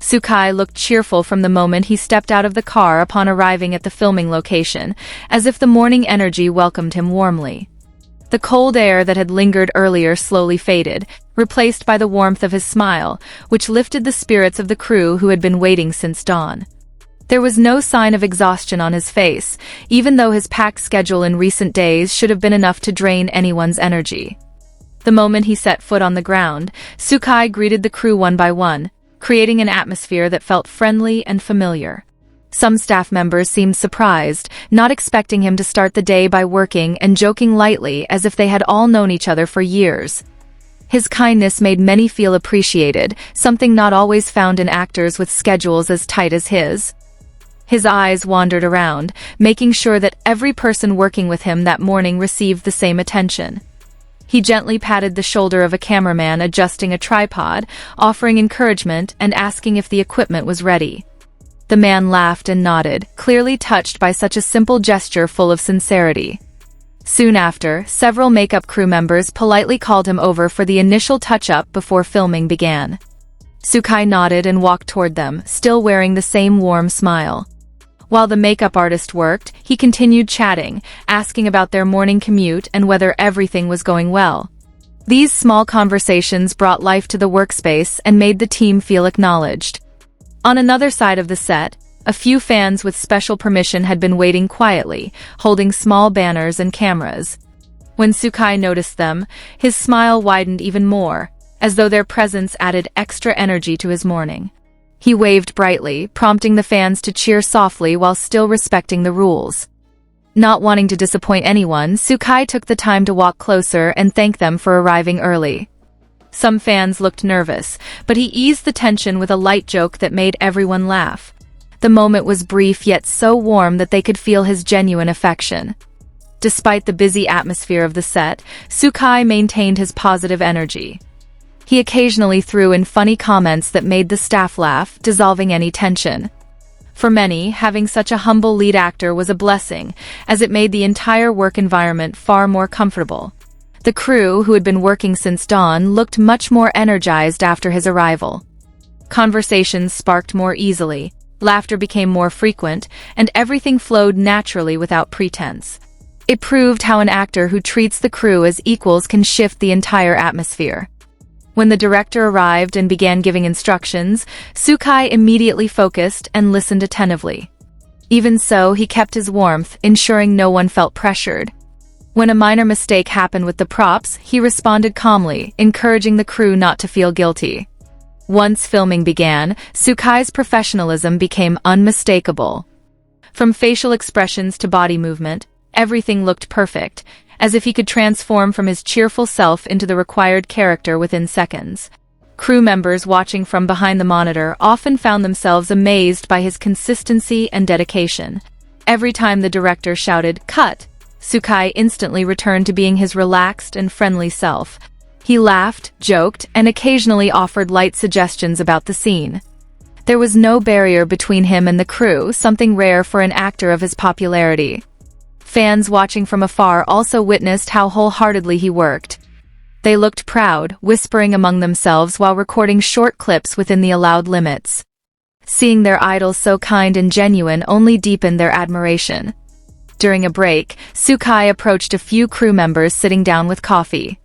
Xukai looked cheerful from the moment he stepped out of the car upon arriving at the filming location, as if the morning energy welcomed him warmly. The cold air that had lingered earlier slowly faded, replaced by the warmth of his smile, which lifted the spirits of the crew who had been waiting since dawn. There was no sign of exhaustion on his face, even though his packed schedule in recent days should have been enough to drain anyone's energy. The moment he set foot on the ground, Xukai greeted the crew one by one, creating an atmosphere that felt friendly and familiar. Some staff members seemed surprised, not expecting him to start the day by working and joking lightly as if they had all known each other for years. His kindness made many feel appreciated, something not always found in actors with schedules as tight as his. His eyes wandered around, making sure that every person working with him that morning received the same attention. He gently patted the shoulder of a cameraman adjusting a tripod, offering encouragement and asking if the equipment was ready. The man laughed and nodded, clearly touched by such a simple gesture full of sincerity. Soon after, several makeup crew members politely called him over for the initial touch-up before filming began. Xukai nodded and walked toward them, still wearing the same warm smile. While the makeup artist worked, he continued chatting, asking about their morning commute and whether everything was going well. These small conversations brought life to the workspace and made the team feel acknowledged. On another side of the set, a few fans with special permission had been waiting quietly, holding small banners and cameras. When Xukai noticed them, his smile widened even more, as though their presence added extra energy to his morning. He waved brightly, prompting the fans to cheer softly while still respecting the rules. Not wanting to disappoint anyone, Xukai took the time to walk closer and thank them for arriving early. Some fans looked nervous, but he eased the tension with a light joke that made everyone laugh. The moment was brief yet so warm that they could feel his genuine affection. Despite the busy atmosphere of the set, Xukai maintained his positive energy. He occasionally threw in funny comments that made the staff laugh, dissolving any tension. For many, having such a humble lead actor was a blessing, as it made the entire work environment far more comfortable. The crew, who had been working since dawn, looked much more energized after his arrival. Conversations sparked more easily, laughter became more frequent, and everything flowed naturally without pretense. It proved how an actor who treats the crew as equals can shift the entire atmosphere. When the director arrived and began giving instructions, Xukai immediately focused and listened attentively. Even so, he kept his warmth, ensuring no one felt pressured. When a minor mistake happened with the props, he responded calmly, encouraging the crew not to feel guilty. Once filming began, Xukai's professionalism became unmistakable. From facial expressions to body movement, everything looked perfect, as if he could transform from his cheerful self into the required character within seconds. Crew members watching from behind the monitor often found themselves amazed by his consistency and dedication. Every time the director shouted, "Cut!" Xukai instantly returned to being his relaxed and friendly self. He laughed, joked, and occasionally offered light suggestions about the scene. There was no barrier between him and the crew, something rare for an actor of his popularity. Fans watching from afar also witnessed how wholeheartedly he worked. They looked proud, whispering among themselves while recording short clips within the allowed limits. Seeing their idol so kind and genuine only deepened their admiration. During a break, Xukai approached a few crew members sitting down with coffee.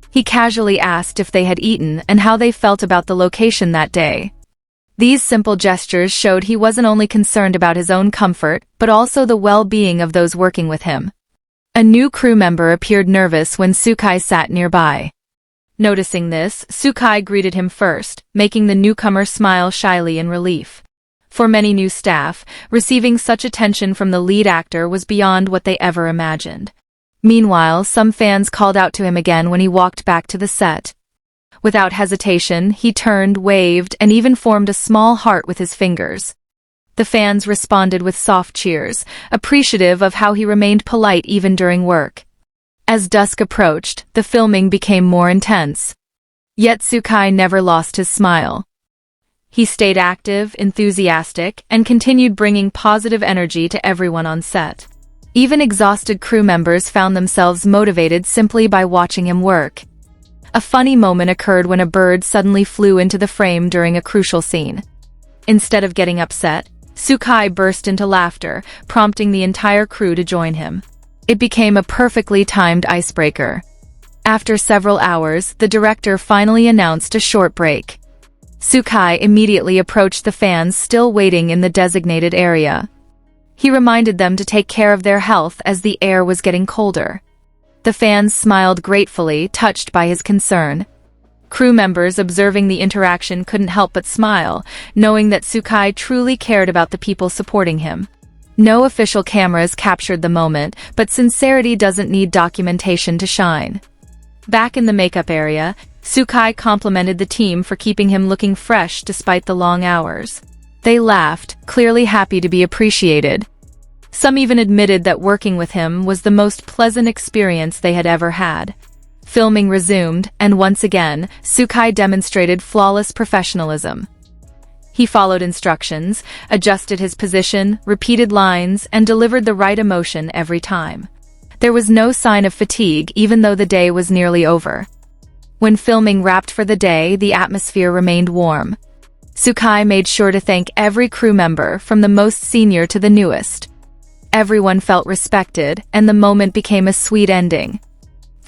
He casually asked if they had eaten and how they felt about the location that day. These simple gestures showed he wasn't only concerned about his own comfort, but also the well-being of those working with him. A new crew member appeared nervous when Xukai sat nearby. Noticing this, Xukai greeted him first, making the newcomer smile shyly in relief. For many new staff, receiving such attention from the lead actor was beyond what they ever imagined. Meanwhile, some fans called out to him again when he walked back to the set. Without hesitation, he turned, waved, and even formed a small heart with his fingers. The fans responded with soft cheers, appreciative of how he remained polite even during work. As dusk approached, the filming became more intense. Yet Xukai never lost his smile. He stayed active, enthusiastic, and continued bringing positive energy to everyone on set. Even exhausted crew members found themselves motivated simply by watching him work. A funny moment occurred when a bird suddenly flew into the frame during a crucial scene. Instead of getting upset, Xukai burst into laughter, prompting the entire crew to join him. It became a perfectly timed icebreaker. After several hours, the director finally announced a short break. Xukai immediately approached the fans still waiting in the designated area. He reminded them to take care of their health as the air was getting colder. The fans smiled gratefully, touched by his concern. Crew members observing the interaction couldn't help but smile, knowing that Xukai truly cared about the people supporting him. No official cameras captured the moment, but sincerity doesn't need documentation to shine. Back in the makeup area, Xukai complimented the team for keeping him looking fresh despite the long hours. They laughed, clearly happy to be appreciated. Some even admitted that working with him was the most pleasant experience they had ever had. Filming resumed, and once again, Xukai demonstrated flawless professionalism. He followed instructions, adjusted his position, repeated lines, and delivered the right emotion every time. There was no sign of fatigue, even though the day was nearly over. When filming wrapped for the day, the atmosphere remained warm. Xukai made sure to thank every crew member, from the most senior to the newest. Everyone felt respected, and the moment became a sweet ending.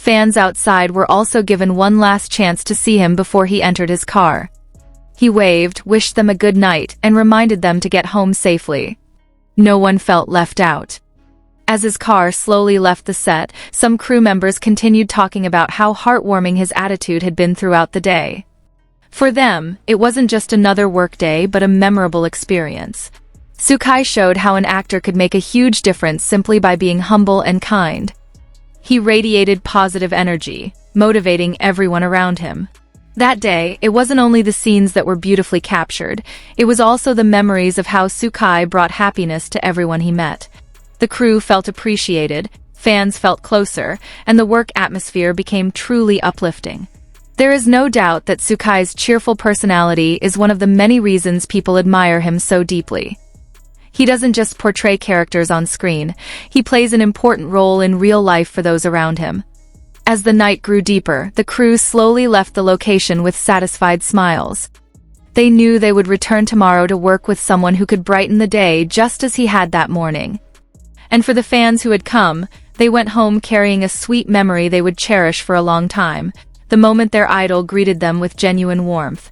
Fans outside were also given one last chance to see him before he entered his car. He waved, wished them a good night, and reminded them to get home safely. No one felt left out. As his car slowly left the set, some crew members continued talking about how heartwarming his attitude had been throughout the day. For them, it wasn't just another workday but a memorable experience. Xukai showed how an actor could make a huge difference simply by being humble and kind. He radiated positive energy, motivating everyone around him. That day, it wasn't only the scenes that were beautifully captured, it was also the memories of how Xukai brought happiness to everyone he met. The crew felt appreciated, fans felt closer, and the work atmosphere became truly uplifting. There is no doubt that Xukai's cheerful personality is one of the many reasons people admire him so deeply. He doesn't just portray characters on screen, he plays an important role in real life for those around him. As the night grew deeper, the crew slowly left the location with satisfied smiles. They knew they would return tomorrow to work with someone who could brighten the day just as he had that morning. And for the fans who had come, they went home carrying a sweet memory they would cherish for a long time, the moment their idol greeted them with genuine warmth.